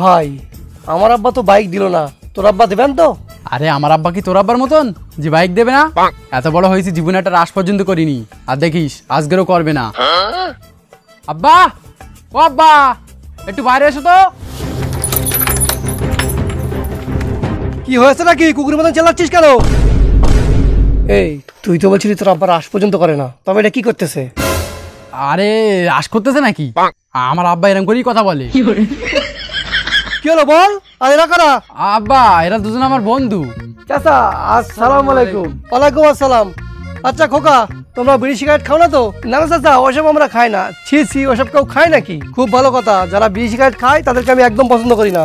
ভাই আমার আব্বা তো বাইক দিল না, তোর আব্বা দেবেন তো? আরে আমার আব্বা কি তোর আব্বার মতন যে বাইক দেবে না? এত বড় হয়েছি জীবনে একটা রাস পর্যন্ত করিনি, আর দেখিস আজকেরও করবে না। আব্বা, ও আব্বা, একটু বাইরে এসো তো। কি হয়েছে নাকি? কুকুরের মতন চেল্লাচ্ছিস কেন? এই তুই তো বলছিলি তোর আব্বা রাস পর্যন্ত করে না, তবে এটা কি করতেছে? আরে রাস করতেছে নাকি? আমার আব্বা এরকম করেই কথা বলে। কি হলো বল? আর এরা কারা? আব্বা এরা দুজন আমার বন্ধু। চাচা আসসালামু আলাইকুম। ওয়ালাইকুম আসসালাম। আচ্ছা খোকা, তোমরা বিড়ি সিগারেট খাও না তো? না না চাচা, ওসব আমরা খাই না। ছি ছি, ওসব কেউ খায় নাকি? খুব ভালো কথা, যারা বিড়ি সিগারেট খায় তাদেরকে আমি একদম পছন্দ করি না।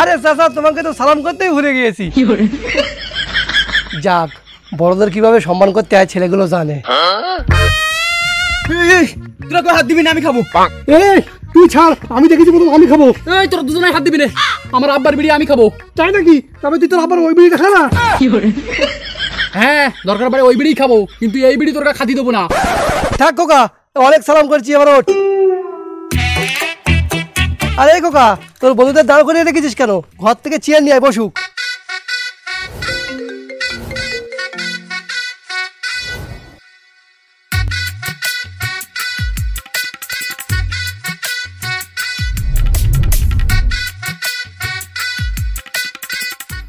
আরে চাচা, তোমাকে তো সালাম করতেই ভুলে গিয়েছি। যাক, বড়দের কিভাবে সম্মান করতে হয় ছেলেগুলো জানে। তোরা কেউ হাত দিবি না, আমি খাবো। এই তুই ছাড়, আমি দেখেছি প্রথম আমি খাবো। এই তোরা দুজনে হাত দিবি না, আমার আব্বার বিড়ি আমি খাবো। তাই নাকি? তবে তুই তোর আবার ওই বিড়িটা খা না। হ্যাঁ দরকার পড়ে ওই বিড়ি খাবো, কিন্তু এই বিড়ি তোর খাতি দেবো না। থাক খোকা, অনেক সালাম করছি, এবার ওঠ। আরে খোকা, তোর বন্ধুদের দাঁড় করিয়ে রেখেছিস কেন? ঘর থেকে চেয়ার নিয়ে আয়, বসুক।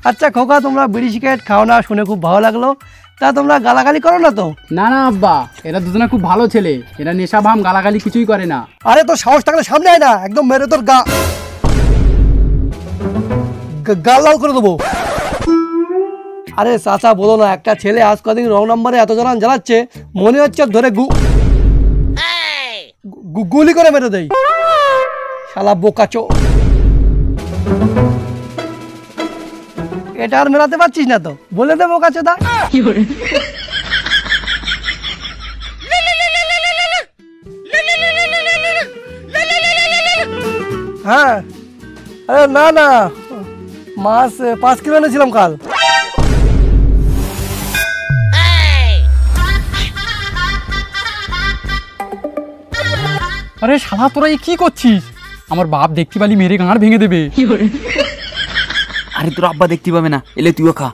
আচ্ছা খোকা, তোমরা বিড়ি সিগারেট খাও না শুনে খুব ভালো লাগলো। তা তোমরা গালাগালি করো না তো? না না আব্বা, এরা দুজনে খুব ভালো ছেলে, এরা নেশা ভাম গালাগালি কিছুই করে না। আরে তোর সাহস থাকলে সামনে আয় না, একদম মেরে তোর গাল লাল করে দেবো। আরে চাচা বলো না, একটা ছেলে আজ কদিন রং নাম্বারে এত জ্বালান জ্বালাচ্ছে, মনে হচ্ছে ধরে গুলি করে মেরে দেয়। শালা বোকাচো। এটা আর মেলাতে পারছিস না তো? বলে দে বোকাচো দা। হ্যাঁ, আরে না না, মাছ 5 কিলো এনেছিলাম কাল। আরে শালা তোরা কি করছিস? আমার বাপ দেখতে পালি মেরে গাঁড় ভেঙে দেবে। আরে তোর আব্বা দেখতে পাবে না, এলে তুইও খা।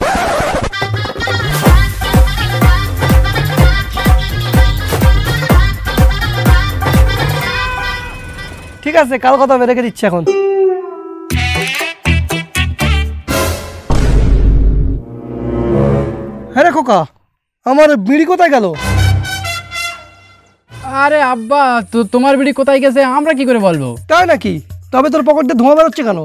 ঠিক আছে, কাল কথা আমি রেখে দিচ্ছি এখন। হ্যাঁ রে খোকা, আমার বিড়ি কোথায় গেল? আরে আব্বা, তো তোমার বিড়ি কোথায় গেছে আমরা কি করে বলবো? তাই নাকি? তবে তোর পকেট দিয়ে ধোঁয়া বেরোচ্ছে কেন?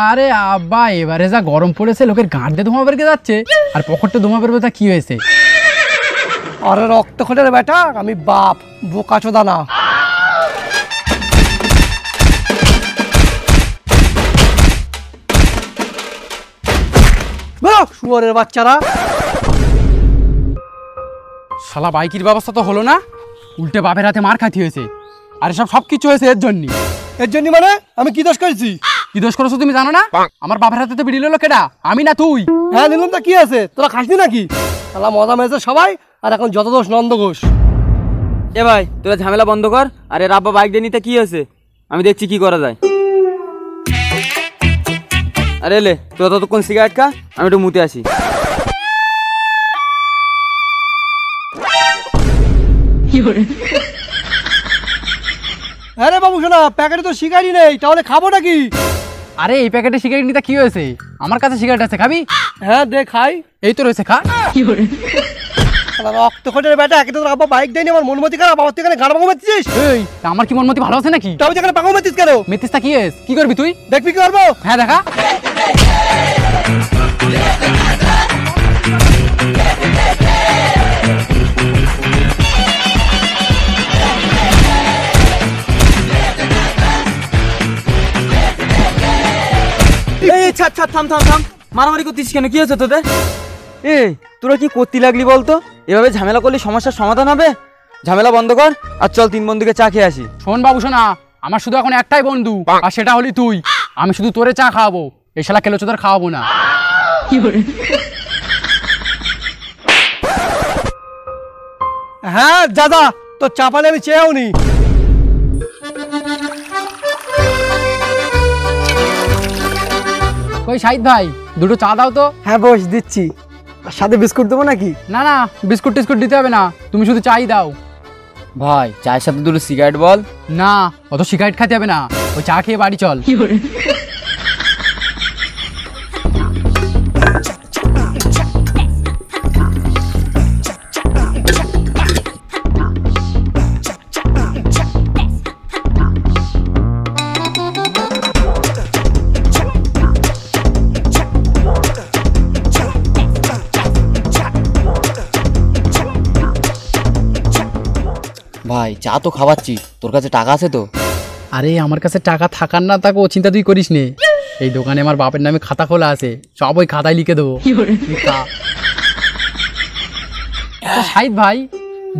আরে আব্বা, এবারে যা গরম পড়েছে, লোকের গাঁট দিয়ে ধোঁয়া বেরকে যাচ্ছে, আর পকেটে ধোঁয়া বেরবে, তা কি হয়েছে? আরে রক্ত খোঁজে রে বেটা, আমি বাপ, বোকাচোদা না। শুয়োরের বাচ্চারা। শালা বাইকের ব্যবস্থা তো হলো না, উল্টে বাপের হাতে মার খাতি হয়েছে। আর সব কিছু হয়েছে এর জন্য। এর জন্য মানে? আমি কি দোষ করেছি? কি দোষ করেছো তুমি জানো না? আমার বাপের হাতে তো বিড়ি নিল কেডা? আমি না তুই? হ্যাঁ নিলাম, তা কি আছে? তোরা খাসনি নাকি? শালা মজা মেরেছে সবাই, আর এখন যত দোষ নন্দ ঘোষ। এ ভাই, তোরা ঝামেলা বন্ধ কর। আরে রাব্বা বাইক দিয়ে নিতে কি হয়েছে, আমি দেখছি কি করা যায়। আরে এলে তোরা ততক্ষণ সিগারেট খা, আমি একটু মুতে আসি। আরে বাবু শোনা, প্যাকেটে তো সিগারেটই নেই, তাহলে খাবো নাকি? আরে এই প্যাকেটে সিগারেট নিতে কি হয়েছে? আমার কাছে সিগারেট আছে, খাবি? হ্যাঁ দে খাই। এই তো রয়েছে, খা। রক্ত খোঁজে বেটা, একে তো আব্বা বাইক দেয়নি, আমার মনমতি খারাপ, বাবার থেকে গাড় পাঙ্গো মারছিস। এই আমার কি মনমতি ভালো আছে নাকি? তবে যেখানে পাঙ্গো মারছিস কেন? মেতিসটা কি হয়েছে? কি করবি তুই? দেখবি কি করবো? হ্যাঁ দেখা। ছাড় ছাড়, থাম থাম থাম, মারামারি করতিস কেন? কি হয়েছে তোদের? এ তোরা কি করতে লাগলি বলতো? এভাবে ঝামেলা করলে সমস্যার সমাধান হবে? ঝামেলা বন্ধ কর আর চল 3 বন্ধুকে চা খেয়ে আসি। শোন বাবু শোনা, আমার শুধু এখন একটাই বন্ধু, আর সেটা হলি তুই। আমি শুধু তোরে চা খাওয়াবো, এই শালা কেলো চোদার খাওয়াবো না। হ্যাঁ দাদা, তো চা পানি আমি চেয়েও নি। কই শাহিদ ভাই, দুটো চা দাও তো। হ্যাঁ বস দিচ্ছি, আর সাথে বিস্কুট দেবো নাকি? না না, বিস্কুট টিস্কুট দিতে হবে না, তুমি শুধু চাই দাও। ভাই চায়ের সাথে দুটো সিগারেট বল। না, অত সিগারেট খেতে হবে না, ওই চা খেয়ে বাড়ি চল। ভাই চা তো খাওয়াচ্ছি, তোর কাছে টাকা আছে তো? আরে আমার কাছে টাকা থাকার না থাকো চিন্তা তুই করিস নে, এই দোকানে আমার বাপের নামে খাতা খোলা আছে, সব ওই খাতায় লিখে দেবো। শাহিদ ভাই,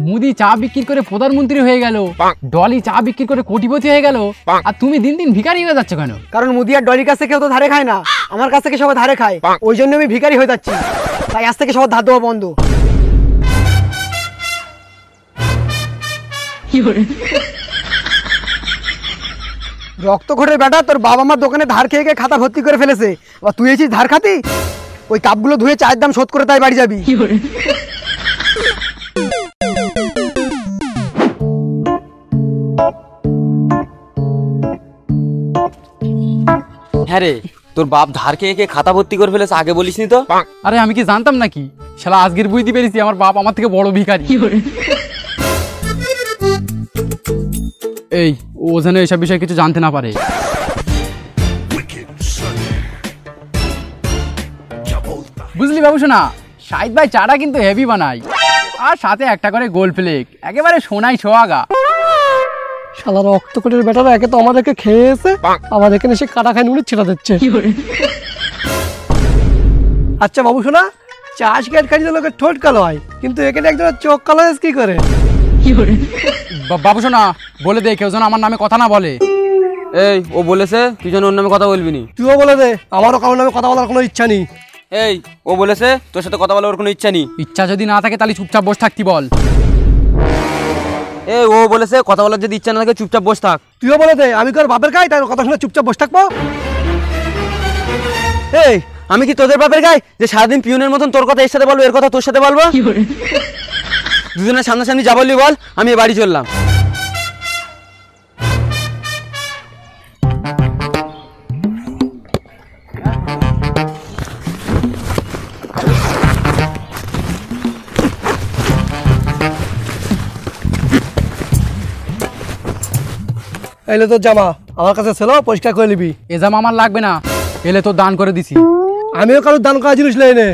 মুদি চা বিক্রি করে প্রধানমন্ত্রী হয়ে গেল, ডলি চা বিক্রি করে কোটিপতি হয়ে গেল, আর তুমি দিন দিন ভিখারি হয়ে যাচ্ছ কেন? কারণ মুদি আর ডলির কাছ থেকে কেউ তো ধারে খায় না, আমার কাছ থেকে সবাই ধারে খায়, ওই জন্য আমি ভিখারি হয়ে যাচ্ছি। তাই আজ থেকে সবার ধার দেওয়া বন্ধ। রক্ত ঘটের বেটা, তোর বাবা মার দোকানে ধার খেয়ে খেয়ে খাতা ভর্তি করে ফেলেছে, আর তুই এসেছিস ধার খাতি? ওই কাপগুলো ধুয়ে চায়ের দাম শোধ করে তাই বাড়ি যাবি। হ্যাঁ রে, তোর বাপ ধার খেয়ে খেয়ে খাতা ভর্তি করে ফেলেছে, আগে বলিসনি তো। আরে আমি কি জানতাম নাকি, শালা আজকের বুঝতে পেরেছি আমার বাপ আমার থেকে বড় ভিখারি। এই ও যেন এসব বিষয়ে কিছু জানতে না পারে। বুঝলি বাবু শোনা, শাহিদ ভাই চাটা কিন্তু হেভি বানায়, আর সাথে একটা করে গোল প্লেট, একেবারে সোনাই সোহাগা। শালা রক্ত কোটের বেটারা একে তো আমাদেরকে খেয়েছে, আবার এখানে সে কাটা খাই নুনের ছেড়া দিচ্ছে। আচ্ছা বাবু শোনা, চা সিগারেট খাই লোকের ঠোঁট কালো হয়, কিন্তু এখানে একজনের চোখ কালো হয় কি করে? বাবু শোনা, বলে দে কেউ যেন আমার নামে কথা না বলে। এই ও বলেছে তুই যেন ওর নামে কথা বলবি নি। তুইও বলে দে, আমারও কারোর নামে কথা বলার কোনো ইচ্ছা নেই। এই ও বলেছে তোর সাথে কথা বলার ওর কোনো ইচ্ছা নেই। ইচ্ছা যদি না থাকে তাহলে চুপচাপ বসে থাকতি বল। এই ও বলেছে কথা বলার যদি ইচ্ছা না থাকে চুপচাপ বসে থাক। তুইও বলে দে, আমি কার বাপের গাই তার কথা শুনে চুপচাপ বসে থাকবো? এই আমি কি তোদের বাপের গাই যে সারাদিন পিউনের মতন তোর কথা এর সাথে বলবো, এর কথা তোর সাথে বলবো? দুজনের সামনাসামনি যা বলবি বল, আমি বাড়ি চললাম। এলে তোর জামা আমার কাছে ছিল, পরিষ্কার করে নিবি। এ জামা আমার লাগবে না, এলে তো দান করে দিছি। আমিও কারোর দান করা জিনিস লেই নে।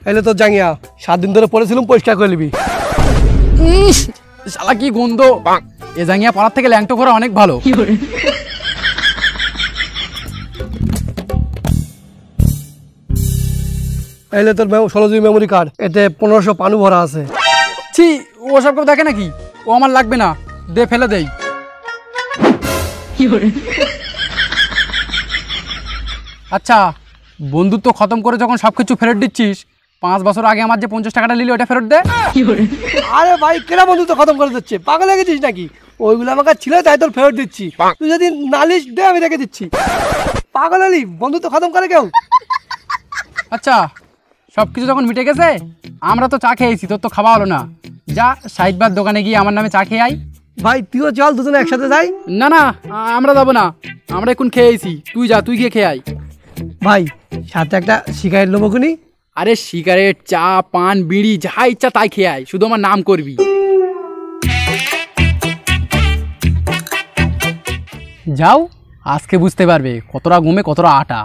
এলে তোর জাঙ্গিয়া 7 দিন ধরে পরেছিলাম, পরিষ্কার করে নিবি। শালা কি গন্ধ, এ জাঙ্গিয়া পাড়ার থেকে ল্যাংটো করা অনেক ভালো। এলে তোর 16 জিবি মেমোরি কার্ড, এতে 1500 পানু ভরা আছে। ছি, ও সব কেউ দেখে নাকি? ও আমার লাগবে না, দে ফেলে দেই। আচ্ছা, বন্ধুত্ব খতম করে যখন সবকিছু ফেরত দিচ্ছিস, 5 বছর আগে আমার যে 50 টাকাটা নিলি ওটা ফেরত দে। আরে ভাই, কেনা বন্ধুত্ব খতম করে দিচ্ছে, পাগল হয়ে গেছিস নাকি? ওইগুলো আমার কাছে ছিল তাই তোর ফেরত দিচ্ছি, তুই যদি নালিশ দে আমি রেখে দিচ্ছি। পাগল হলি, বন্ধুত্ব খতম করে কেউ? আচ্ছা, সবকিছু যখন মিটে গেছে, আমরা তো চা খেয়েছি, তোর তো খাওয়া হলো না, যা সাইডবার দোকানে গিয়ে আমার নামে চা খেয়ে আই। ভাই তুইও চল, দুজনে একসাথে যাই। না না, আমরা যাবো না, আমরা এখন খেয়েছি, তুই যা, তুই গিয়ে খেয়ে আই। ভাই সাথে একটা সিগারেট নেবো খুনি। আরে সিগারেট, চা, পান, বিড়ি যা ইচ্ছা তাই খেয়ে আয়, শুধু আমার নাম করবি। যাও, আজকে বুঝতে পারবে কতটা ঘুমে কতটা আটা।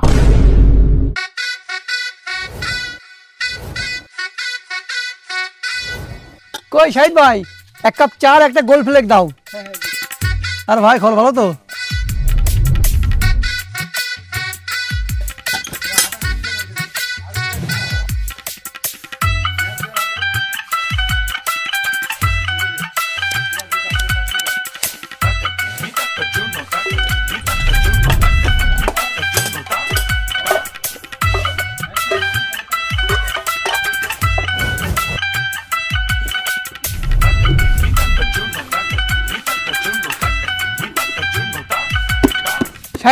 কই শাহিদ ভাই, 1 কাপ চা আর একটা গোল ফ্লেক দাও। আর ভাই খবর ভালো তো?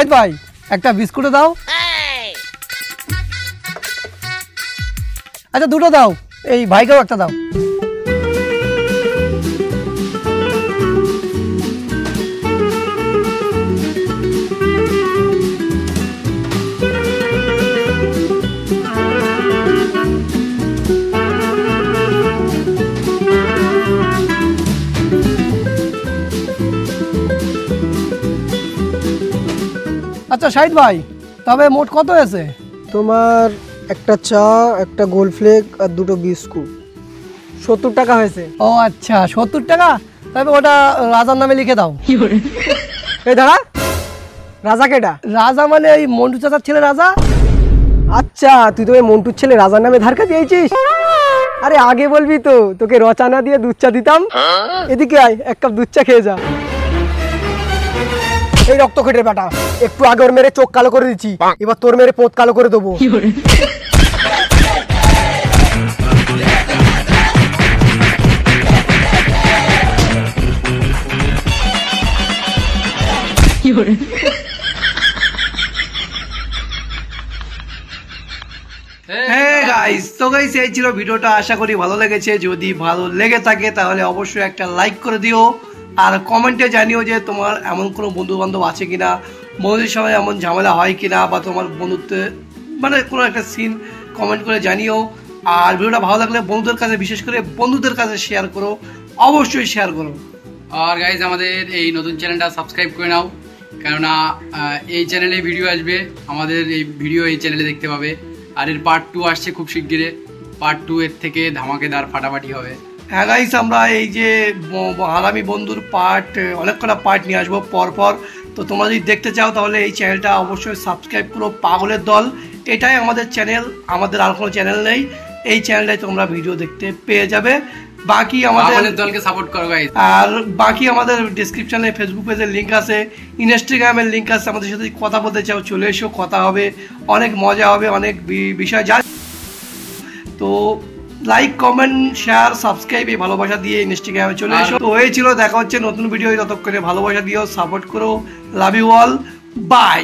শাহিদ ভাই একটা বিস্কুটও দাও। আচ্ছা দুটো দাও, এই ভাইকেও একটা দাও। আচ্ছা শাহিদ ভাই, তবে মোট কত হয়েছে? তোমার একটা চা, একটা গোল ফ্লেক আর দুটো বিস্কুট 70 টাকা হয়েছে। ও আচ্ছা 70 টাকা, তবে ওটা রাজার নামে লিখে দাও। এই দাঁড়া, রাজা কেডা? রাজা মানে ওই মন্টু চাচার ছেলে রাজা। আচ্ছা তুই তো ওই মন্টুর ছেলে রাজার নামে ধারকা দিয়েছিস? আরে আগে বলবি তো, তোকে রচনা দিয়ে দুধ চা দিতাম। এদিকে আয়, এক কাপ দুধ চা খেয়ে যা। এই রক্ত খেটের বেটা, একটু আগে ওর মেরে চোখ কালো করে দিচ্ছি, এবার তোর মেরে পোত কালো করে দেবো। হ্যাঁ গাইস, তো গাইস এই ছিল ভিডিওটা, আশা করি ভালো লেগেছে। যদি ভালো লেগে থাকে তাহলে অবশ্যই একটা লাইক করে দিও, আর কমেন্টে জানিও যে তোমার এমন কোনো বন্ধু বান্ধব আছে কিনা, বন্ধুদের সঙ্গে এমন ঝামেলা হয় কিনা, বা তোমার বন্ধুত্বে মানে কোনো একটা সিন কমেন্ট করে জানিও। আর ভিডিওটা ভালো লাগলে বন্ধুদের কাছে, বিশেষ করে বন্ধুদের কাছে শেয়ার করো, অবশ্যই শেয়ার করো। আর গাইজ আমাদের এই নতুন চ্যানেলটা সাবস্ক্রাইব করে নাও, কেননা এই চ্যানেলে ভিডিও আসবে, আমাদের এই ভিডিও এই চ্যানেলে দেখতে পাবে। আর এর পার্ট 2 আসছে খুব শিগগিরই, পার্ট 2 এর থেকে ধামাকেদার ফাটাফাটি হবে। হ্যাঁ গাইস, আমরা এই যে হারামি বন্ধুর অনেক কটা পার্ট নিয়ে আসবো পর। তো তোমরা যদি দেখতে চাও তাহলে এই চ্যানেলটা অবশ্যই সাবস্ক্রাইব করো, পাগলের দল। এটাই আমাদের চ্যানেল, আমাদের আর কোনো চ্যানেল নেই। এই চ্যানেলটাই তোমরা ভিডিও দেখতে পেয়ে যাবে। বাকি আমাদের দলকে সাপোর্ট করো গাইস। আর বাকি আমাদের ডিসক্রিপশনে ফেসবুক পেজের লিঙ্ক আছে, ইনস্টাগ্রামের লিঙ্ক আছে। আমাদের সাথে কথা বলতে চাও চলে এসো, কথা হবে, অনেক মজা হবে, অনেক বিষয় যা। তো লাইক, কমেন্ট, শেয়ার, সাবস্ক্রাইব এই ভালোবাসা দিয়ে ইনস্টাগ্রামে চলে এসো। তো এই ছিল, দেখা হচ্ছে নতুন ভিডিও। ততক্ষণে ভালোবাসা দিও, সাপোর্ট করো। Love you all, by.